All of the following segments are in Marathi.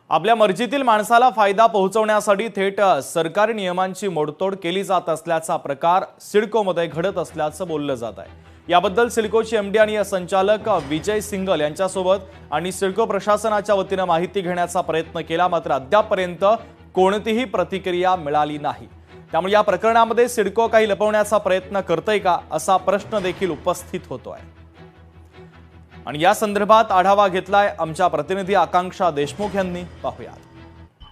आपल्या मर्जीतील माणसाला फायदा पोहोचवण्यासाठी थेट सरकारी नियमांची मोडतोड केली जात असल्याचा प्रकार सिडकोमध्ये घडत असल्याचं बोललं जात आहे। याबद्दल सिडकोचे एमडी आणि संचालक विजय सिंगल यांच्यासोबत आणि सिडको प्रशासनाच्या वतीने माहिती घेण्याचा प्रयत्न केला, मात्र अद्यापपर्यंत कोणतीही प्रतिक्रिया मिळाली नाही। त्यामुळे या प्रकरणामध्ये सिडको काही लपवण्याचा प्रयत्न करतंय का असा प्रश्न देखील उपस्थित होतोय। आणि या संदर्भात आढावा घेतलाय आमच्या प्रतिनिधी आकांक्षा देशमुख यांनी। पाहूयात।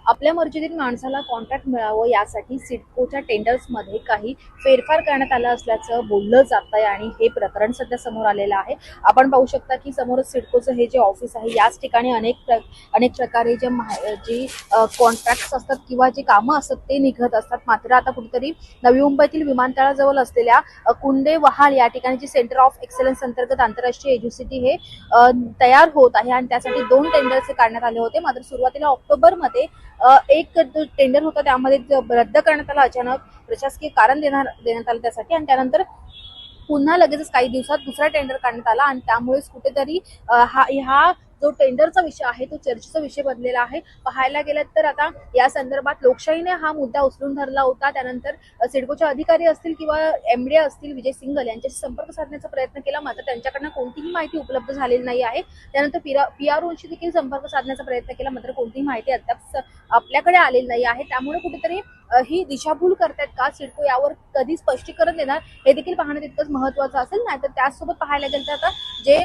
आपल्या मर्जीतील माणसाला कॉन्ट्रॅक्ट मिळावं यासाठी सिडकोच्या टेंडर्समध्ये काही फेरफार करण्यात आला असल्याचं बोललं जात आहे आणि हे प्रकरण सध्या समोर आलेलं आहे। आपण पाहू शकता की समोर सिडकोचं हे जे ऑफिस आहे याच ठिकाणी अनेक प्रकारे जी कॉन्ट्रॅक्ट्स असतात किंवा जे कामं असतात ते निघत असतात। मात्र आता कुठेतरी नवी मुंबईतील विमानतळाजवळ असलेल्या कुंडे वहाळ या ठिकाणी जी सेंटर ऑफ एक्सलन्स अंतर्गत आंतरराष्ट्रीय एज्युसिटी हे तयार होत आहे आणि त्यासाठी 2 टेंडर्स काढण्यात आले होते। मात्र सुरुवातीला ऑक्टोबरमध्ये एक टेंडर होता त्यामध्ये रद्द करण्यात आला, अचानक प्रशासकीय कारण देण्यात आलं त्यासाठी, आणि त्यानंतर पुन्हा लगेचच काही दिवसात दुसरा टेंडर काढण्यात आला आणि त्यामुळेच कुठेतरी हा जो टेंडरचा विषय आहे तो चर्चेचा विषय बनलेला आहे। पाहायला गेलं तर आता या संदर्भात लोकशाहीने हा मुद्दा उचलून धरला होता। त्यानंतर सिडकोचे अधिकारी असतील किंवा एमडी असतील विजय सिंगल यांच्याशी संपर्क साधण्याचा प्रयत्न केला, मात्र त्यांच्याकडनं कोणतीही माहिती उपलब्ध झालेली नाही आहे। त्यानंतर पीआरओशी देखील संपर्क साधण्याचा प्रयत्न केला, मात्र कोणतीही माहिती अद्याप आपल्याकडे आलेली नाही आहे। त्यामुळे कुठेतरी ही दिशाभूल करतात का सिडको यावर कधी स्पष्टीकरण देणार हे देखील पाहणं तितकंच महत्त्वाचं असेल। नाहीतर त्याचसोबत पाहायला गेलं तर आता जे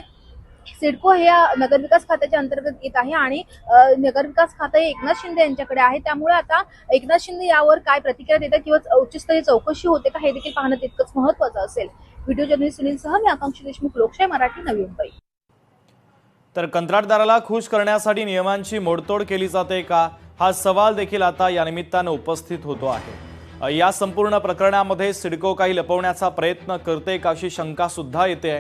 सिडको हे नगरविकास खात्याच्या अंतर्गत येत आहे आणि नगरविकास खातं हे एकनाथ शिंदे यांच्याकडे आहे। त्यामुळे आता एकनाथ शिंदे यावर काय प्रतिक्रिया देतात किंवा उच्चस्तरीय चौकशी होते का हे देखील पाहणं तितकंच महत्त्वाचं असेल। व्हिडिओ जर्नलिस्ट सुनीलसह मी आकांक्षा देशमुख, लोकशाही मराठी, नवी मुंबई। तर कंत्राटदाराला खुश करण्यासाठी नियमांची मोडतोड केली जाते का हा सवाल देखील आता या निमित्तानं उपस्थित होतो आहे। या संपूर्ण प्रकरणामध्ये सिडको काही लपवण्याचा प्रयत्न करते का अशी शंका सुद्धा येते।